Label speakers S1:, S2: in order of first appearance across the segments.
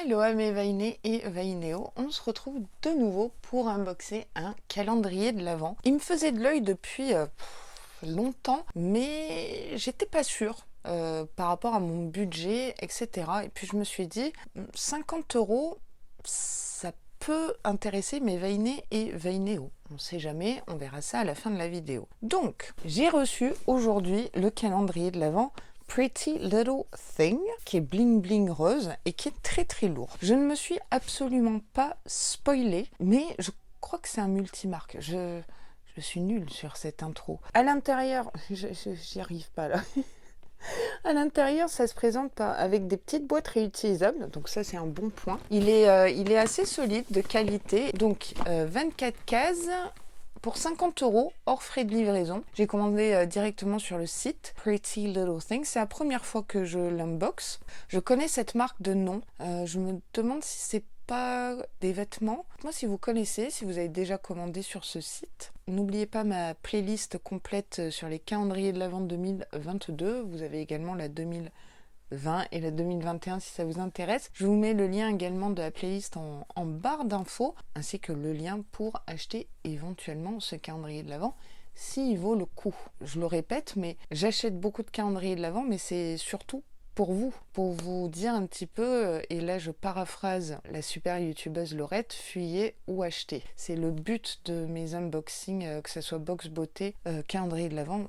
S1: Hello mes Vainé et Vainéo, on se retrouve de nouveau pour unboxer un calendrier de l'Avent. Il me faisait de l'œil depuis longtemps, mais j'étais pas sûre par rapport à mon budget, etc. Et puis je me suis dit, 50 €, ça peut intéresser mes Vainé et Vainéo. On sait jamais, on verra ça à la fin de la vidéo. Donc, j'ai reçu aujourd'hui le calendrier de l'Avent Pretty Little Thing, qui est bling bling rose et qui est très très lourd. Je ne me suis absolument pas spoilée, mais je crois que c'est un multimarque. Je suis nulle sur cette intro. À l'intérieur, j'y arrive pas là. À l'intérieur, ça se présente avec des petites boîtes réutilisables, donc ça c'est un bon point. Il est assez solide, de qualité, donc 24 cases pour 50 € hors frais de livraison. J'ai commandé directement sur le site Pretty Little Thing. C'est la première fois que je l'unbox. Je connais cette marque de nom. Je me demande si c'est pas des vêtements. Moi, si vous connaissez, si vous avez déjà commandé sur ce site. N'oubliez pas ma playlist complète sur les calendriers de l'Avent 2022. Vous avez également la 2020 et la 2021 si ça vous intéresse. Je vous mets le lien également de la playlist en barre d'infos, ainsi que le lien pour acheter éventuellement ce calendrier de l'Avent s'il vaut le coup. Je le répète, mais j'achète beaucoup de calendriers de l'Avent, mais c'est surtout pour vous dire un petit peu, et là je paraphrase la super youtubeuse Laurette, fuyez ou achetez. C'est le but de mes unboxings, que ce soit box beauté, calendrier de l'Avent,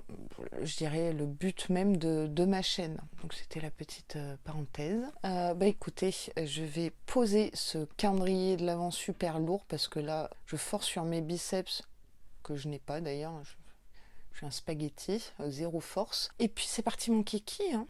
S1: je dirais le but même de ma chaîne. Donc c'était la petite parenthèse. Écoutez, je vais poser ce calendrier de l'Avent super lourd parce que là je force sur mes biceps, que je n'ai pas d'ailleurs, je suis un spaghetti, zéro force. Et puis c'est parti mon kiki, hein.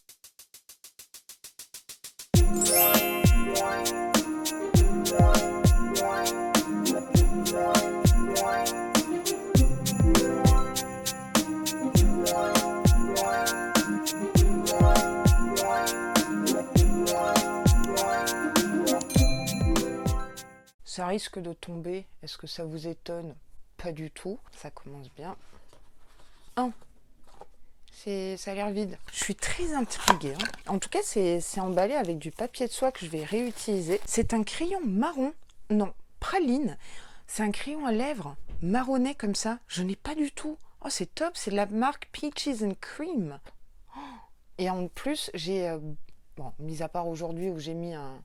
S1: Ça risque de tomber. Est-ce que ça vous étonne? Pas du tout. Ça commence bien. Ça a l'air vide. Je suis très intriguée. En tout cas, c'est emballé avec du papier de soie que je vais réutiliser. C'est un crayon marron. Non, praline. C'est un crayon à lèvres marronné comme ça. Je n'ai pas du tout. Oh, c'est top. C'est de la marque Peaches and Cream. Et en plus, j'ai... mis à part aujourd'hui où j'ai mis un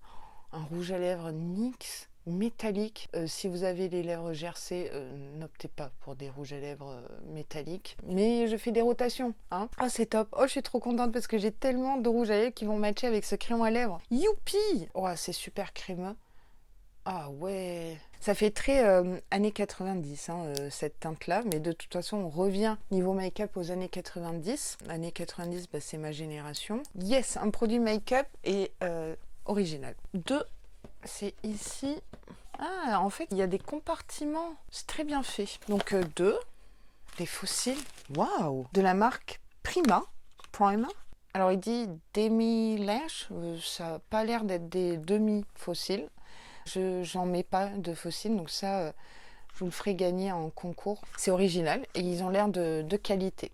S1: rouge à lèvres NYX métallique. Si vous avez les lèvres gercées, n'optez pas pour des rouges à lèvres métalliques. Mais je fais des rotations, hein. Ah, c'est top. Oh, je suis trop contente parce que j'ai tellement de rouges à lèvres qui vont matcher avec ce crayon à lèvres. Youpi! Oh, c'est super crémeux. Ah ouais. Ça fait très années 90, cette teinte-là. Mais de toute façon, on revient niveau make-up aux années 90. Années 90, c'est ma génération. Yes, un produit make-up et original. C'est ici. Ah, en fait, il y a des compartiments. C'est très bien fait. Donc, des fossiles. Waouh! De la marque Prima. Alors, il dit demi-lèche. Ça n'a pas l'air d'être des demi-fossiles. J'en mets pas de fossiles. Donc, ça, je vous le ferai gagner en concours. C'est original et ils ont l'air de qualité.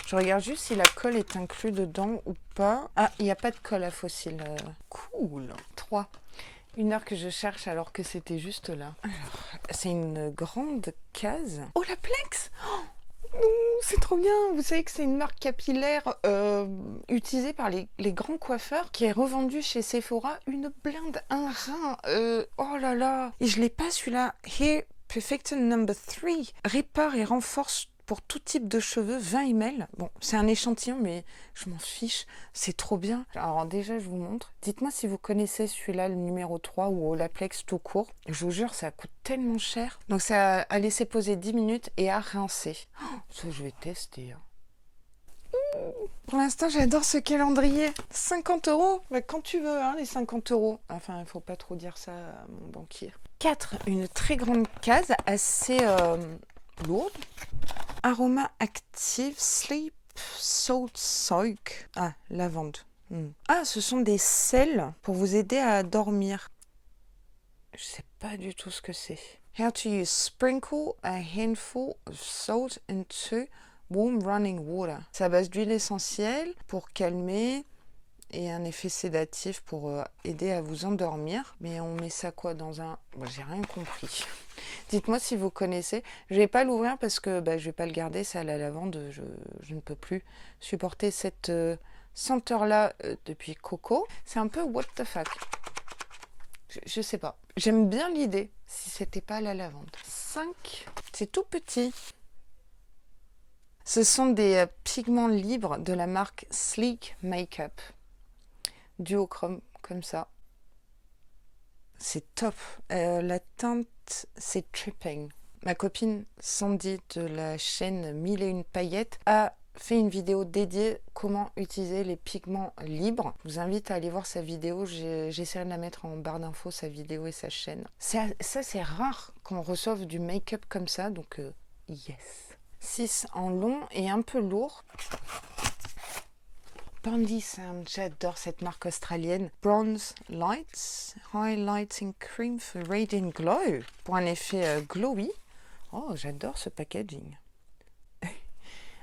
S1: Je regarde juste si la colle est inclue dedans ou pas. Ah, il n'y a pas de colle à fossiles. Cool. 3. 1 heure que je cherche alors que c'était juste là. C'est une grande case. Oh, la Plex! C'est trop bien. Vous savez que c'est une marque capillaire utilisée par les grands coiffeurs qui est revendue chez Sephora. Une blinde, un rein. Oh là là. Et je l'ai pas celui-là. Hair Perfector Number 3. Répare et renforce pour tout type de cheveux, 20 ml. Bon, c'est un échantillon, mais je m'en fiche. C'est trop bien. Alors déjà, je vous montre. Dites-moi si vous connaissez celui-là, le numéro 3 ou Olaplex tout court. Je vous jure, ça coûte tellement cher. Donc, ça à laisser poser 10 minutes et à rincer. Oh, ça, je vais tester. Pour l'instant, j'adore ce calendrier. 50 €. Quand tu veux, les 50 €. Enfin, il ne faut pas trop dire ça à mon banquier. 4. Une très grande case, assez lourde. Aroma Active Sleep Salt Soak. Ah, lavande. Ah, ce sont des sels pour vous aider à dormir. Je sais pas du tout ce que c'est. How to use. Sprinkle a handful of salt into warm running water. C'est à base d'huile essentielle pour calmer et un effet sédatif pour aider à vous endormir. Mais on met ça quoi dans un... Bon, j'ai rien compris. Dites-moi si vous connaissez. Je vais pas l'ouvrir parce que je vais pas le garder, ça à la lavande. Je ne peux plus supporter cette senteur-là depuis Coco. C'est un peu what the fuck. Je sais pas. J'aime bien l'idée si c'était pas la lavande. 5. C'est tout petit. Ce sont des pigments libres de la marque Sleek Makeup. Duochrome, comme ça. C'est top. La teinte, c'est Tripping. Ma copine Sandy de la chaîne 1001 paillettes a fait une vidéo dédiée comment utiliser les pigments libres. Je vous invite à aller voir sa vidéo. J'essaierai de la mettre en barre d'infos, sa vidéo et sa chaîne. Ça, c'est rare qu'on reçoive du make-up comme ça, donc yes. 6 en long et un peu lourd. Bondi Sound, j'adore cette marque australienne. Bronze Lights, Highlighting Cream for Radiant Glow. Pour un effet glowy. Oh, j'adore ce packaging.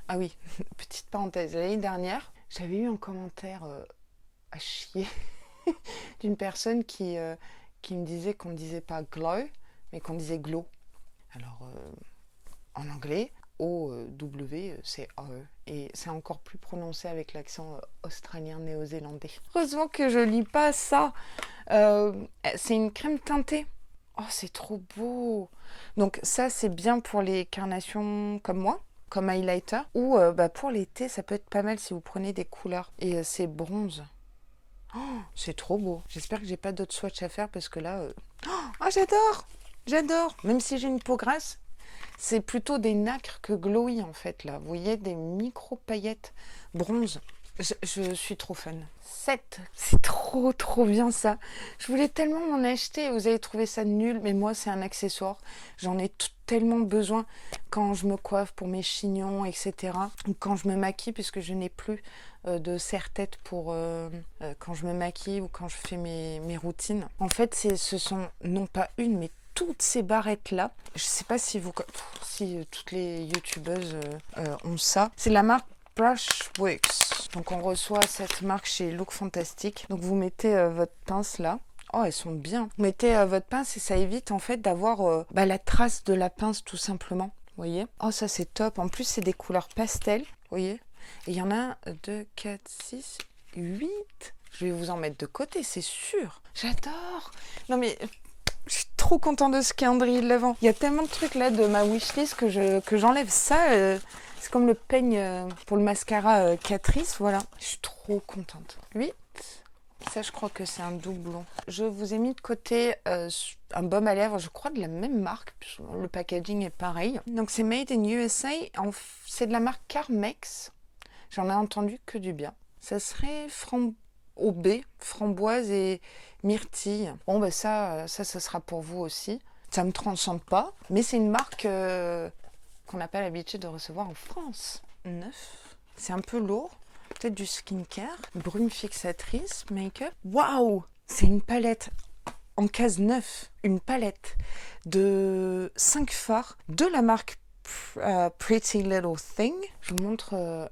S1: Ah oui, petite parenthèse. L'année dernière, j'avais eu un commentaire à chier d'une personne qui me disait qu'on ne disait pas glow, mais qu'on disait glow. Alors, en anglais, O-W, c'est A-E. Et c'est encore plus prononcé avec l'accent australien néo-zélandais. Heureusement que je lis pas ça. C'est une crème teintée. Oh, c'est trop beau. Donc ça, c'est bien pour les carnations comme moi, comme highlighter. Ou pour l'été, ça peut être pas mal si vous prenez des couleurs. Et c'est bronze. Oh, c'est trop beau. J'espère que j'ai pas d'autres swatchs à faire parce que là... Oh, j'adore. J'adore. Même si j'ai une peau grasse. C'est plutôt des nacres que glowy en fait là. Vous voyez, des micro paillettes bronze. Je suis trop fan. 7. C'est trop bien ça. Je voulais tellement m'en acheter. Vous allez trouver ça nul, mais moi c'est un accessoire. J'en ai tellement besoin quand je me coiffe pour mes chignons, etc. Ou quand je me maquille, puisque je n'ai plus de serre-tête pour quand je me maquille ou quand je fais mes routines. En fait, ce sont non pas une, mais toutes ces barrettes là, je sais pas si toutes les youtubeuses ont ça. C'est la marque Brushworks. Donc on reçoit cette marque chez Look Fantastic. Donc vous mettez votre pince là. Oh, elles sont bien. Vous mettez votre pince et ça évite en fait d'avoir la trace de la pince tout simplement. Vous voyez? Oh, ça c'est top. En plus c'est des couleurs pastel. Vous voyez? Et il y en a 2, 4, 6, 8. Je vais vous en mettre de côté, c'est sûr. J'adore. Non mais... Je suis trop contente de ce calendrier de l'Avent. Il y a tellement de trucs là de ma wishlist que j'enlève ça. C'est comme le peigne pour le mascara Catrice. Voilà, je suis trop contente. 8. Ça, je crois que c'est un doublon. Je vous ai mis de côté un baume à lèvres, je crois de la même marque. Le packaging est pareil. Donc c'est Made in USA. C'est de la marque Carmex. J'en ai entendu que du bien. Ça serait OB, framboise et myrtille. Bon, ça sera pour vous aussi. Ça me transcende pas, mais c'est une marque qu'on n'a pas l'habitude de recevoir en France. 9. C'est un peu lourd. Peut-être du skincare. Brume fixatrice, make-up. Waouh! C'est une palette en case 9. Une palette de 5 fards de la marque Pretty Little Thing. Je vous montre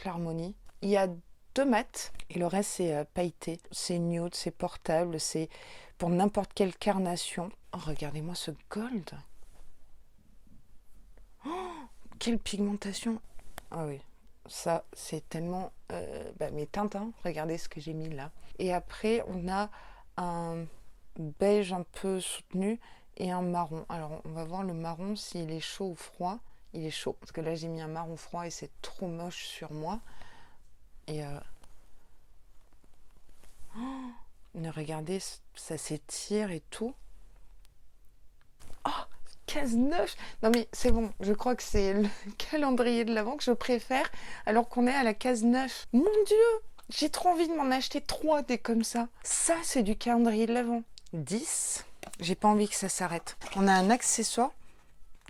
S1: l'harmonie. Il y a 2 mats et le reste c'est pailleté. C'est nude, c'est portable, c'est pour n'importe quelle carnation. Oh, regardez-moi ce gold. Oh, quelle pigmentation. Ah oui, ça c'est tellement mes teintes, hein. Regardez ce que j'ai mis là. Et après on a un beige un peu soutenu et un marron. Alors on va voir le marron s'il est chaud ou froid. Il est chaud parce que là j'ai mis un marron froid et c'est trop moche sur moi. Et regardez, ça s'étire et tout. Oh, case 9. Non mais c'est bon, je crois que c'est le calendrier de l'Avent que je préfère alors qu'on est à la case 9. Mon Dieu, j'ai trop envie de m'en acheter 3 des comme ça. Ça, c'est du calendrier de l'Avent. 10. J'ai pas envie que ça s'arrête. On a un accessoire.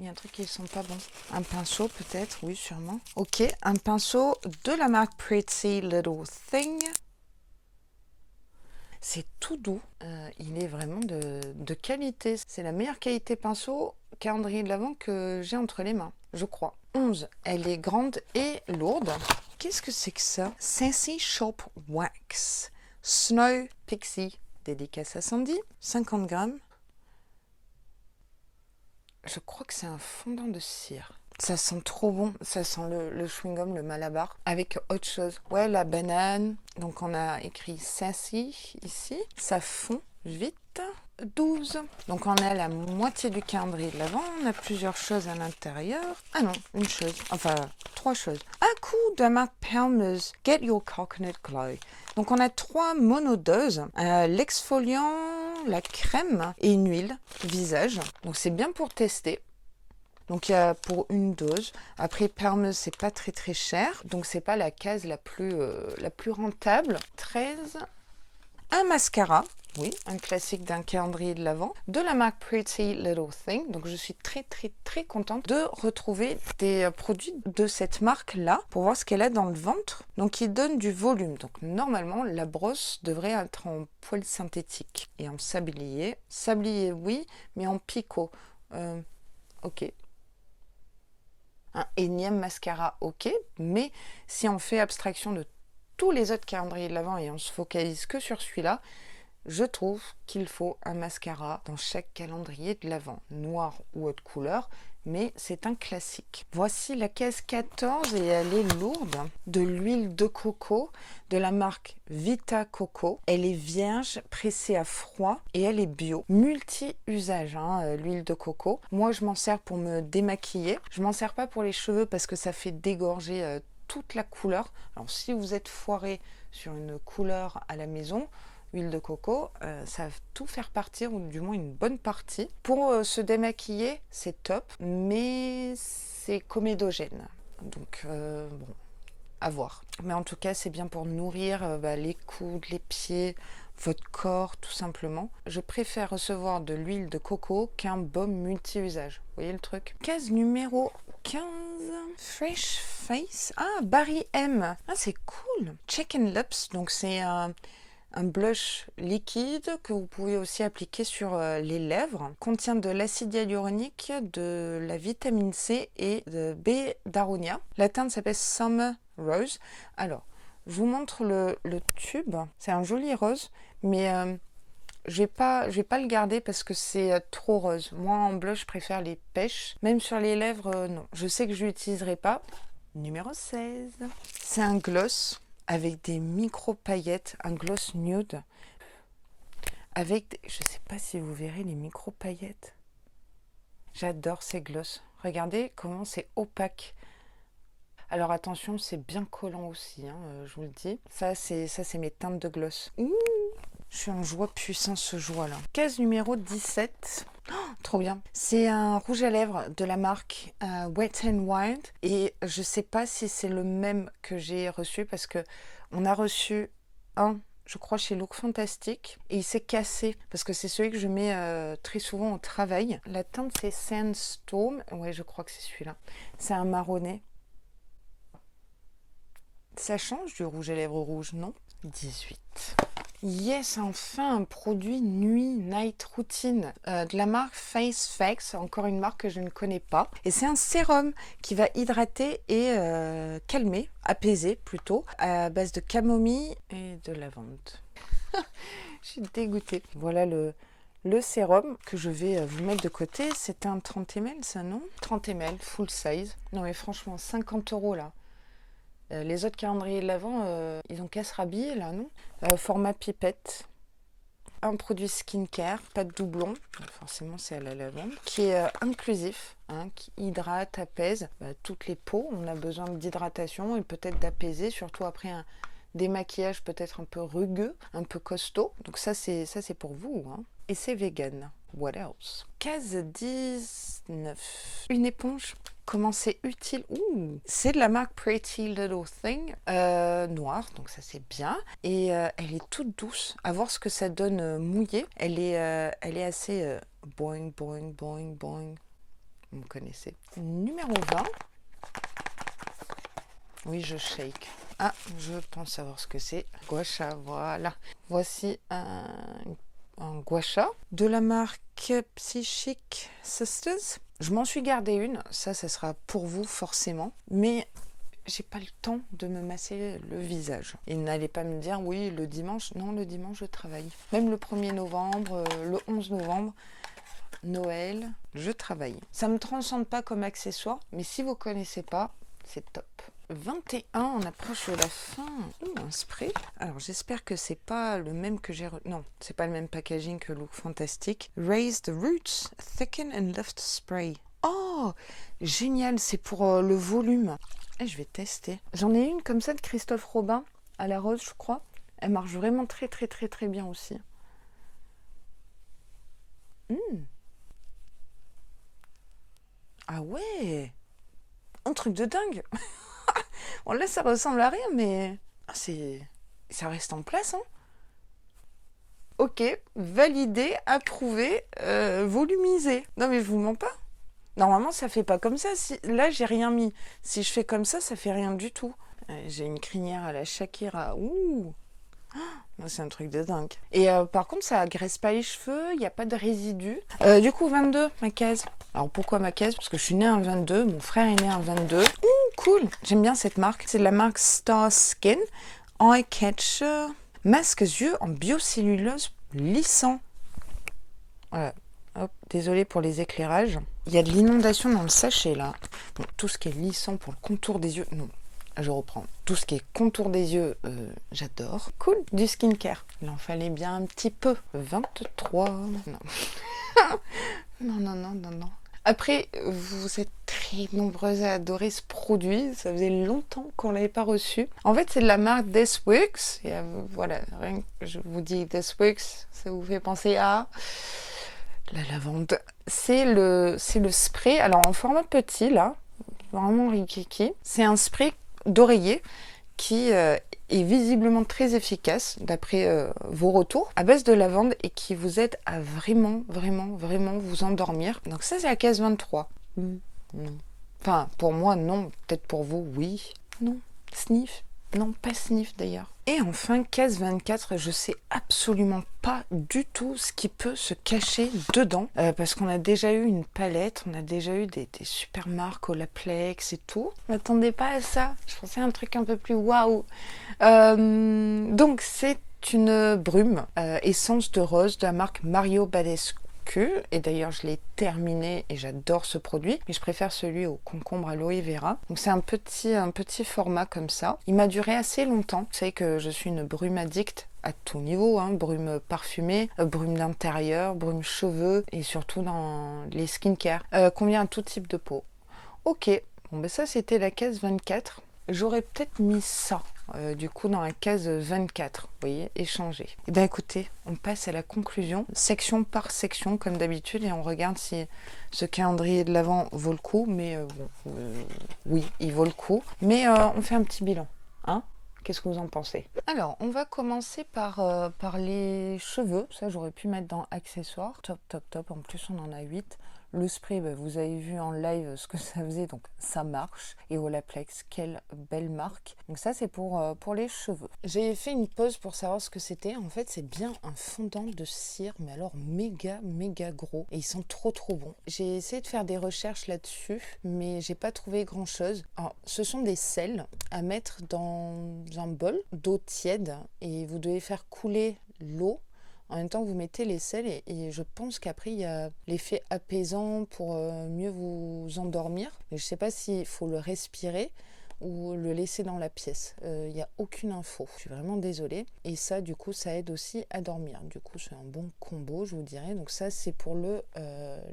S1: Il y a un truc qui ne sent pas bon. Un pinceau peut-être, oui sûrement. Ok, un pinceau de la marque Pretty Little Thing. C'est tout doux. Il est vraiment de qualité. C'est la meilleure qualité pinceau calendrier de l'Avent que j'ai entre les mains, je crois. 11. Elle est grande et lourde. Qu'est-ce que c'est que ça? Sassy Shop Wax. Snow Pixie. Dédicace à Sandy. 50 grammes. Je crois que c'est un fondant de cire. Ça sent trop bon. Ça sent le chewing-gum, le Malabar. Avec autre chose. Ouais, la banane. Donc on a écrit Sassy ici. Ça fond vite. 12. Donc on a la moitié du calendrier de l'Avent. On a plusieurs choses à l'intérieur. Ah non, une chose. Enfin, 3 choses. Un coup de la marque Palmer's Get Your Coconut Glow. Donc on a 3 monodoses. L'exfoliant, la crème et une huile visage. Donc c'est bien pour tester. Donc il y a pour une dose. Après Palmer's c'est pas très cher. Donc c'est pas la case la plus rentable. 13. Un mascara, oui, un classique d'un calendrier de l'Avent, de la marque Pretty Little Thing. Donc je suis très contente de retrouver des produits de cette marque-là pour voir ce qu'elle a dans le ventre. Donc il donne du volume. Donc normalement la brosse devrait être en poil synthétique et en sablier. Sablier oui, mais en picot. Ok. Un énième mascara, ok, mais si on fait abstraction de tous les autres calendriers de l'Avent et on se focalise que sur celui-là, je trouve qu'il faut un mascara dans chaque calendrier de l'Avent, noir ou autre couleur, mais c'est un classique. Voici la case 14 et elle est lourde, de l'huile de coco de la marque Vita Coco. Elle est vierge, pressée à froid et elle est bio. Multi-usage, l'huile de coco. Moi, je m'en sers pour me démaquiller. Je m'en sers pas pour les cheveux parce que ça fait dégorger toute la couleur. Alors si vous êtes foiré sur une couleur à la maison, huile de coco, ça va tout faire partir, ou du moins une bonne partie. Pour se démaquiller, c'est top, mais c'est comédogène. Donc bon, à voir. Mais en tout cas, c'est bien pour nourrir les coudes, les pieds, votre corps, tout simplement. Je préfère recevoir de l'huile de coco qu'un baume multi-usage. Vous voyez le truc? Case numéro 15. Fresh Face. Ah, Barry M. Ah, c'est cool. Chicken Lips. Donc, c'est un blush liquide que vous pouvez aussi appliquer sur les lèvres. Contient de l'acide hyaluronique, de la vitamine C et de B-Daronia. La teinte s'appelle Summer Rose. Alors, je vous montre le tube. C'est un joli rose, mais je vais pas le garder parce que c'est trop rose. Moi, en blush, je préfère les pêches. Même sur les lèvres, non. Je sais que je l'utiliserai pas. Numéro 16. C'est un gloss avec des micro-paillettes. Un gloss nude. Avec je sais pas si vous verrez les micro-paillettes. J'adore ces gloss. Regardez comment c'est opaque. Alors attention, c'est bien collant aussi, je vous le dis. Ça, c'est mes teintes de gloss. Ouh, je suis en joie puissance ce joie-là. Case numéro 17. Oh, trop bien. C'est un rouge à lèvres de la marque Wet n Wild. Et je sais pas si c'est le même que j'ai reçu parce que on a reçu un, je crois, chez Look Fantastic. Et il s'est cassé parce que c'est celui que je mets très souvent au travail. La teinte, c'est Sandstorm. Ouais, je crois que c'est celui-là. C'est un marronné. Ça change du rouge à lèvres rouge, non? 18. Yes, enfin un produit nuit night routine de la marque Face Facts, encore une marque que je ne connais pas. Et c'est un sérum qui va hydrater et calmer, apaiser plutôt, à base de camomille et de lavande. Je suis dégoûtée. Voilà le sérum que je vais vous mettre de côté. C'est un 30 ml, ça, non? 30 ml, full size. Non mais franchement, 50 € là. Les autres calendriers de l'Avent, ils ont qu'à se rhabiller là, non? Format pipette. Un produit skincare, pas de doublon, forcément c'est à la lavande, qui est inclusif, qui hydrate, apaise toutes les peaux. On a besoin d'hydratation et peut-être d'apaiser, surtout après un démaquillage peut-être un peu rugueux, un peu costaud. Donc ça c'est pour vous, Et c'est vegan. What else? Case 19. Une éponge. Comment c'est utile? Ouh, c'est de la marque Pretty Little Thing, noire, donc ça c'est bien. Et elle est toute douce. À voir ce que ça donne mouillée. Elle est assez boing, boing, boing, boing. Vous me connaissez. Numéro 20. Oui, je shake. Ah, je pense savoir ce que c'est. Gua Sha, voilà. Voici un gua sha de la marque Psychic Sisters. Je m'en suis gardé une, ça sera pour vous forcément, mais j'ai pas le temps de me masser le visage. Et n'allez pas me dire, oui, le dimanche. Non, le dimanche, je travaille. Même le 1er novembre, le 11 novembre, Noël, je travaille. Ça me transcende pas comme accessoire, mais si vous connaissez pas, c'est top. 21, on approche de la fin. Un spray. Alors j'espère que c'est pas le même que j'ai... Non, c'est pas le même packaging que Look Fantastic. Raise the Roots Thicken and Lift Spray. Oh, génial, c'est pour le volume. Et je vais tester. J'en ai une comme ça de Christophe Robin à la rose, je crois. Elle marche vraiment très très très très bien aussi. Ah ouais, un truc de dingue. Bon là ça ressemble à rien mais ça reste en place hein. Ok, validé, approuvé, volumisé. Non mais je vous mens pas. Normalement ça fait pas comme ça. Là j'ai rien mis. Si je fais comme ça fait rien du tout. J'ai une crinière à la Shakira. Ouh. C'est un truc de dingue. Et par contre, ça agresse pas les cheveux, il n'y a pas de résidus. Du coup, 22, ma case. Alors pourquoi ma case? Parce que je suis née un 22, mon frère est né un 22. Cool, j'aime bien cette marque. C'est de la marque Star Skin. Eye Catcher. Masque yeux en biocellulose lissant. Voilà. Hop, désolé pour les éclairages. Il y a de l'inondation dans le sachet là. Bon, tout ce qui est lissant pour le contour des yeux, non. Je reprends. Tout ce qui est contour des yeux, j'adore. Cool, du skincare. Il en fallait bien un petit peu. 23. Non. non. Après, vous êtes très nombreuses à adorer ce produit. Ça faisait longtemps qu'on ne l'avait pas reçu. En fait, c'est de la marque Deathworks. Et voilà, rien que je vous dis Deathworks, ça vous fait penser à la lavande. C'est le spray. Alors, en format petit, là. Vraiment rikiki. C'est un spray d'oreiller qui est visiblement très efficace d'après vos retours à base de lavande et qui vous aide à vraiment vous endormir. Donc ça c'est la case 23. Non. Enfin pour moi non, peut-être pour vous oui. Non. Sniff. Non, pas sniff d'ailleurs. Et enfin, case 24, je sais absolument pas du tout ce qui peut se cacher dedans. Parce qu'on a déjà eu une palette, on a déjà eu des super marques, Olaplex et tout. Je m'attendais pas à ça. Je pensais à un truc un peu plus waouh. Donc, c'est une brume essence de rose de la marque Mario Badescu. Et d'ailleurs je l'ai terminé et j'adore ce produit, mais je préfère celui au concombre aloe vera. Donc c'est un petit format comme ça. Il m'a duré assez longtemps. Vous savez que je suis une brume addict à tout niveau, hein. Brume parfumée, brume d'intérieur, brume cheveux et surtout dans les skincare. Convient à tout type de peau. Ok, bon ben ça c'était la case 24. J'aurais peut-être mis ça, du coup, dans la case 24. Vous voyez, échanger. Et bien, écoutez, on passe à la conclusion, section par section, comme d'habitude, et on regarde si ce calendrier de l'Avent vaut le coup. Mais oui, il vaut le coup. Mais on fait un petit bilan. Hein? Qu'est-ce que vous en pensez? Alors, on va commencer par les cheveux. Ça, j'aurais pu mettre dans accessoires. Top. En plus, on en a 8. Le spray, vous avez vu en live ce que ça faisait, donc ça marche. Et Olaplex, quelle belle marque. Donc ça, c'est pour les cheveux. J'ai fait une pause pour savoir ce que c'était. En fait, c'est bien un fondant de cire, mais alors méga gros. Et ils sont trop bons. J'ai essayé de faire des recherches là-dessus, mais j'ai pas trouvé grand-chose. Alors, ce sont des sels à mettre dans un bol d'eau tiède et vous devez faire couler l'eau. En même temps, vous mettez les sels et je pense qu'après, il y a l'effet apaisant pour mieux vous endormir. Mais je ne sais pas s'il faut le respirer ou le laisser dans la pièce. Il n'y a aucune info. Je suis vraiment désolée. Et ça, du coup, ça aide aussi à dormir. Du coup, c'est un bon combo, je vous dirais. Donc ça, c'est pour le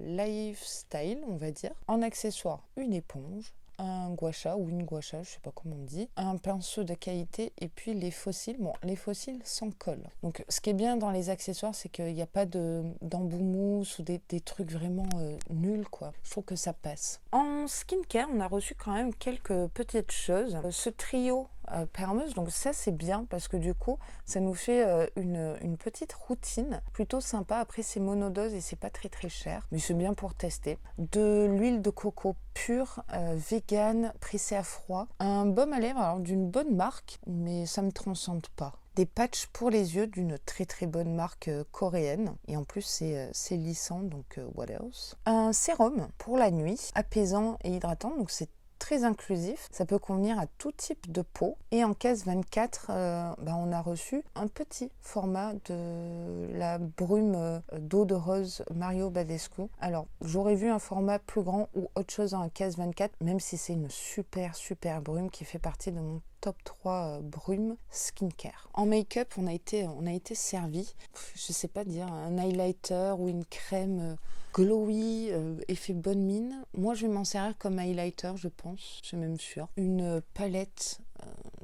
S1: lifestyle, on va dire. En accessoire, une éponge. Un gua sha ou une gua sha, je sais pas comment on dit, un pinceau de qualité et puis les fossiles. Bon, les fossiles sans colle. Donc, ce qui est bien dans les accessoires, c'est qu'il n'y a pas d'embout mousse ou des trucs vraiment nuls, quoi. Je trouve que ça passe. En skincare, on a reçu quand même quelques petites choses. Ce trio Permeuse, donc ça c'est bien parce que du coup ça nous fait une petite routine plutôt sympa. Après c'est monodose et c'est pas très cher, mais c'est bien pour tester. De l'huile de coco pure, vegan, pressée à froid, un baume à lèvres alors d'une bonne marque mais ça me transcende pas. Des patchs pour les yeux d'une très bonne marque coréenne et en plus c'est lissant, donc what else. Un sérum pour la nuit, apaisant et hydratant, donc c'est très inclusif. Ça peut convenir à tout type de peau. Et en caisse 24, on a reçu un petit format de la brume d'eau de rose Mario Badescu. Alors, j'aurais vu un format plus grand ou autre chose en caisse 24, même si c'est une super brume qui fait partie de mon top 3 brume skincare. En make-up, on a été servi, je sais pas dire, un highlighter ou une crème glowy, effet bonne mine. Moi, je vais m'en servir comme highlighter, je pense, je suis même sûre. Une palette,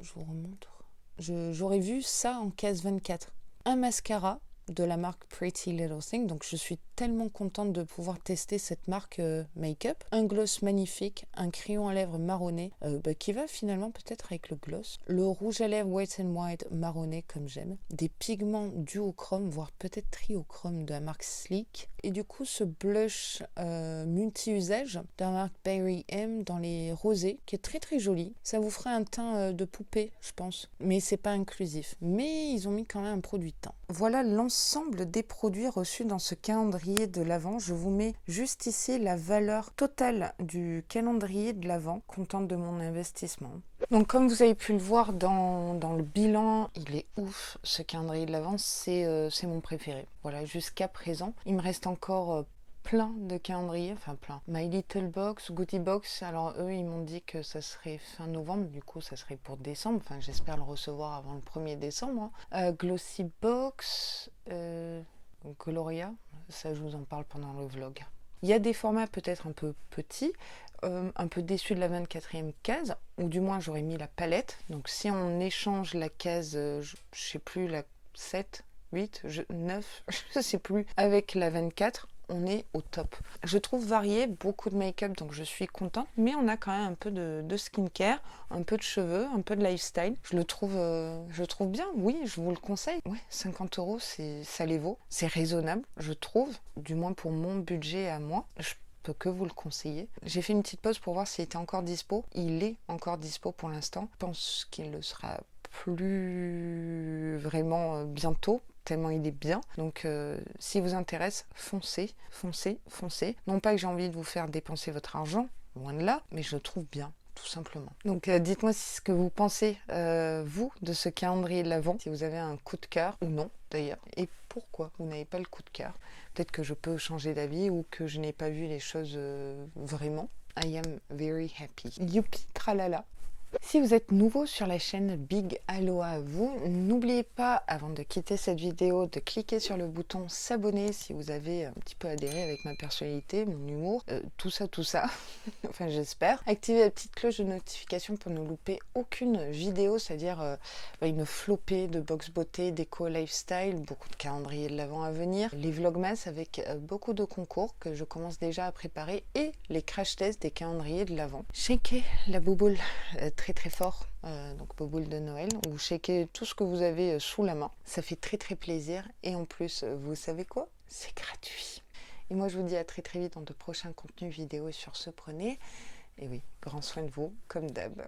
S1: je vous remontre. J'aurais vu ça en caisse 24. Un mascara de la marque Pretty Little Thing, donc je suis tellement contente de pouvoir tester cette marque make-up. Un gloss magnifique, un crayon à lèvres marronné qui va finalement peut-être avec le gloss. Le rouge à lèvres Wet n Wild marronné comme j'aime. Des pigments duochrome, voire peut-être triochrome de la marque Sleek. Et du coup ce blush multi-usage de la marque Berry M dans les rosés qui est très joli. Ça vous fera un teint de poupée je pense, mais c'est pas inclusif. Mais ils ont mis quand même un produit teint. Voilà l'ensemble des produits reçus dans ce calendrier de l'Avent. Je vous mets juste ici la valeur totale du calendrier de l'Avent, contente de mon investissement. Donc comme vous avez pu le voir dans le bilan, il est ouf ce calendrier de l'Avent, c'est mon préféré. Voilà, jusqu'à présent. Il me reste encore plein de calendriers, enfin plein. My Little Box, Goodie Box, alors eux ils m'ont dit que ça serait fin novembre, du coup ça serait pour décembre, enfin j'espère le recevoir avant le 1er décembre. Glossy Box, Gloria, ça je vous en parle pendant le vlog. Il y a des formats peut-être un peu petits, un peu déçu de la 24e case, ou du moins j'aurais mis la palette, donc si on échange la case, je sais plus, la 7, 8, 9, je sais plus, avec la 24, on est au top. Je trouve varié, beaucoup de make-up, donc je suis contente, mais on a quand même un peu de skincare, un peu de cheveux, un peu de lifestyle. Je le trouve bien, oui, je vous le conseille. Ouais, 50 €, ça les vaut. C'est raisonnable, je trouve, du moins pour mon budget à moi. Je peux que vous le conseiller. J'ai fait une petite pause pour voir s'il était encore dispo. Il est encore dispo pour l'instant. Je pense qu'il le sera plus vraiment bientôt, tellement il est bien. Donc si vous intéresse, foncez. Non pas que j'ai envie de vous faire dépenser votre argent, loin de là, mais je le trouve bien, tout simplement. Donc dites-moi ce que vous pensez, vous, de ce calendrier de l'Avent, si vous avez un coup de cœur, ou non d'ailleurs, et pourquoi vous n'avez pas le coup de cœur. Peut-être que je peux changer d'avis, ou que je n'ai pas vu les choses vraiment. I am very happy. Youpi, tralala. Si vous êtes nouveau sur la chaîne, big aloha à vous. N'oubliez pas, avant de quitter cette vidéo, de cliquer sur le bouton s'abonner si vous avez un petit peu adhéré avec ma personnalité, mon humour, tout ça. Enfin, j'espère. Activez la petite cloche de notification pour ne louper aucune vidéo, c'est-à-dire une flopée de box beauté, déco, lifestyle, beaucoup de calendriers de l'Avent à venir, les vlogmas avec beaucoup de concours que je commence déjà à préparer et les crash tests des calendriers de l'Avent. Shakez la bouboule très fort, donc bouboule de Noël, ou shakez tout ce que vous avez sous la main. Ça fait très plaisir et en plus, vous savez quoi? C'est gratuit. Et moi je vous dis à très vite dans de prochains contenus vidéo et sur ce prenez, et oui, grand soin de vous comme d'hab.